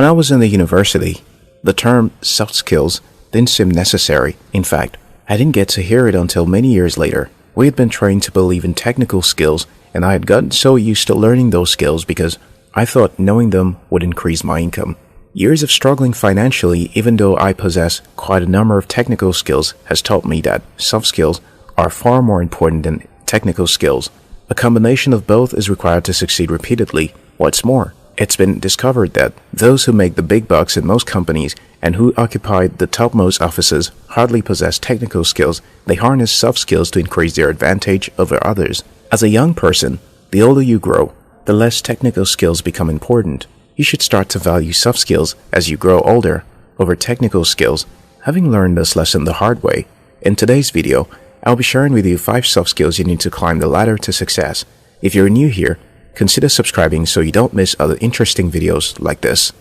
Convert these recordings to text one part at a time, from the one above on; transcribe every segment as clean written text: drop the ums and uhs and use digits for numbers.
I was in the university, the term soft skills didn't seem necessary. In fact, I didn't get to hear it until many years later. We had been trained to believe in technical skills, and I had gotten so used to learning those skills because I thought knowing them would increase my income. Years of struggling financially, even though I possess quite a number of technical skills, has taught me that soft skills are far more important than technical skills. A combination of both is required to succeed repeatedly. What's more, it's been discovered that those who make the big bucks in most companies and who occupy the topmost offices hardly possess technical skills. They harness soft skills to increase their advantage over others. As a young person, the older you grow, the less technical skills become important. You should start to value soft skills as you grow older over technical skills. Having learned this lesson the hard way, in today's video, I'll be sharing with you 5 soft skills you need to climb the ladder to success. If you're new here, consider subscribing so you don't miss other interesting videos like this.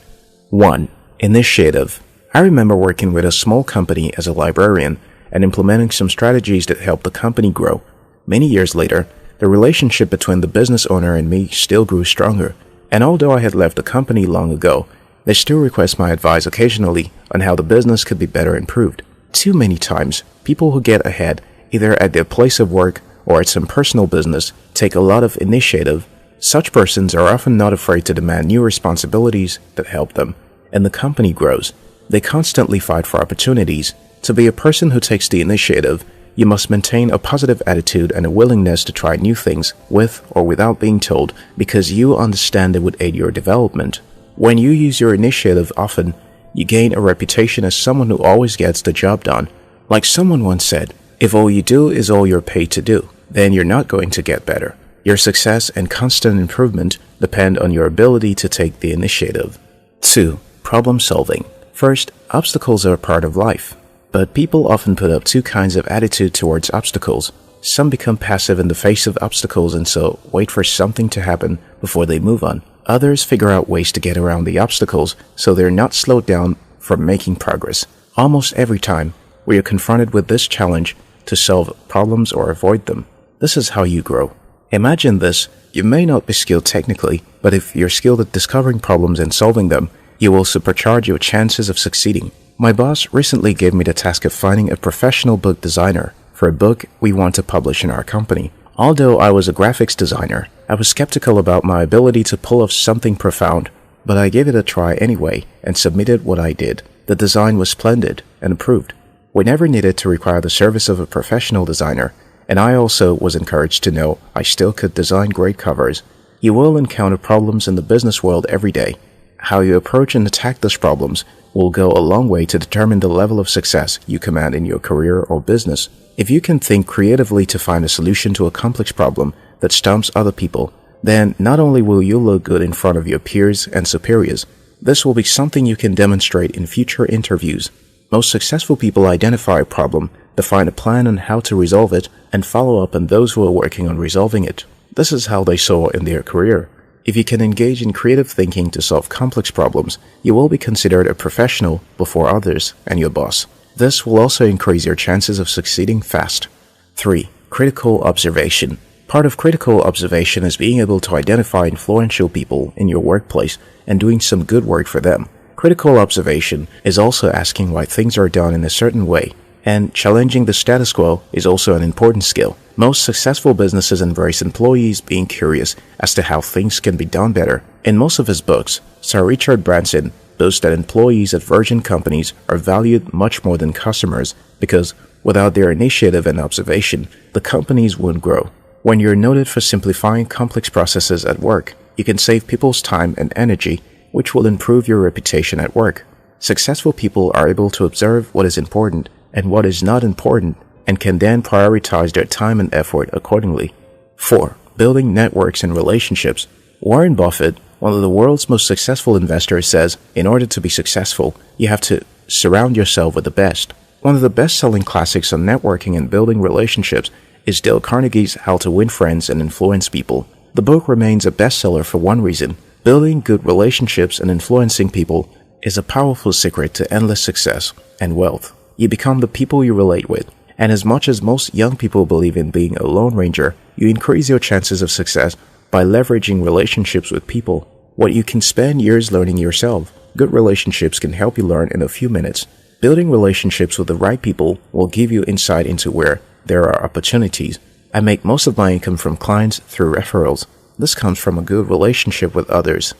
1. Initiative. I remember working with a small company as a librarian and implementing some strategies that helped the company grow. Many years later, the relationship between the business owner and me still grew stronger. And although I had left the company long ago, they still request my advice occasionally on how the business could be better improved. Too many times, people who get ahead, either at their place of work or at some personal business, take a lot of initiative. Such persons are often not afraid to demand new responsibilities that help them, and the company grows. They constantly fight for opportunities. To be a person who takes the initiative, you must maintain a positive attitude and a willingness to try new things with or without being told, because you understand it would aid your development. When you use your initiative often, you gain a reputation as someone who always gets the job done. Like someone once said, if all you do is all you're paid to do, then you're not going to get better. Your success and constant improvement depend on your ability to take the initiative. 2. Problem solving. First, obstacles are a part of life. But people often put up 2 kinds of attitude towards obstacles. Some become passive in the face of obstacles and so wait for something to happen before they move on. Others figure out ways to get around the obstacles so they're not slowed down from making progress. Almost every time, we are confronted with this challenge to solve problems or avoid them. This is how you grow. Imagine this: you may not be skilled technically, but if you're skilled at discovering problems and solving them, you will supercharge your chances of succeeding. My boss recently gave me the task of finding a professional book designer for a book we want to publish in our company. Although I was a graphics designer, I was skeptical about my ability to pull off something profound, but I gave it a try anyway and submitted what I did. The design was splendid and approved. We never needed to require the service of a professional designer, and I also was encouraged to know I still could design great covers. You will encounter problems in the business world every day. How you approach and attack those problems will go a long way to determine the level of success you command in your career or business. If you can think creatively to find a solution to a complex problem that stumps other people, then not only will you look good in front of your peers and superiors, this will be something you can demonstrate in future interviews. Most successful people identify a problem, define a plan on how to resolve it, and follow up on those who are working on resolving it. This is how they soar in their career. If you can engage in creative thinking to solve complex problems, you will be considered a professional before others and your boss. This will also increase your chances of succeeding fast. 3. Critical observation. Part of critical observation is being able to identify influential people in your workplace and doing some good work for them. Critical observation is also asking why things are done in a certain way, and challenging the status quo is also an important skill. Most successful businesses embrace employees being curious as to how things can be done better. In most of his books, Sir Richard Branson boasts that employees at Virgin companies are valued much more than customers because without their initiative and observation, the companies won't grow. When you're noted for simplifying complex processes at work, you can save people's time and energy, which will improve your reputation at work. Successful people are able to observe what is important and what is not important, and can then prioritize their time and effort accordingly. 4. Building networks and relationships. Warren Buffett, one of the world's most successful investors, says, in order to be successful, you have to surround yourself with the best. One of the best-selling classics on networking and building relationships is Dale Carnegie's How to Win Friends and Influence People. The book remains a bestseller for one reason. Building good relationships and influencing people is a powerful secret to endless success and wealth. You become the people you relate with. And as much as most young people believe in being a lone ranger, you increase your chances of success by leveraging relationships with people. What you can spend years learning yourself, good relationships can help you learn in a few minutes. Building relationships with the right people will give you insight into where there are opportunities. I make most of my income from clients through referrals. This comes from a good relationship with others.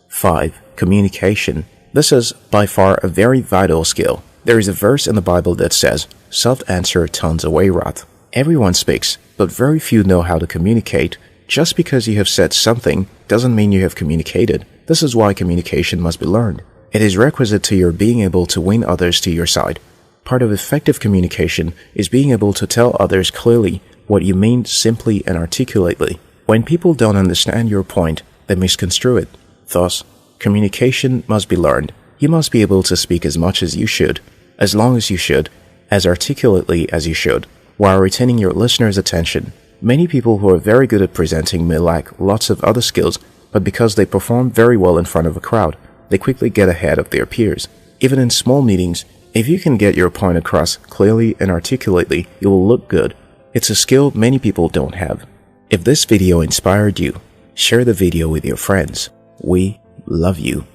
5. Communication. This is by far a very vital skill. There is a verse in the Bible that says, "Soft answer turns away wrath." Everyone speaks, but very few know how to communicate. Just because you have said something doesn't mean you have communicated. This is why communication must be learned. It is requisite to your being able to win others to your side. Part of effective communication is being able to tell others clearly what you mean simply and articulately. When people don't understand your point, they misconstrue it. Thus, communication must be learned. You must be able to speak as much as you should, as long as you should, as articulately as you should, while retaining your listener's attention. Many people who are very good at presenting may lack lots of other skills, but because they perform very well in front of a crowd, they quickly get ahead of their peers. Even in small meetings, if you can get your point across clearly and articulately, you will look good. It's a skill many people don't have. If this video inspired you, share the video with your friends. We love you.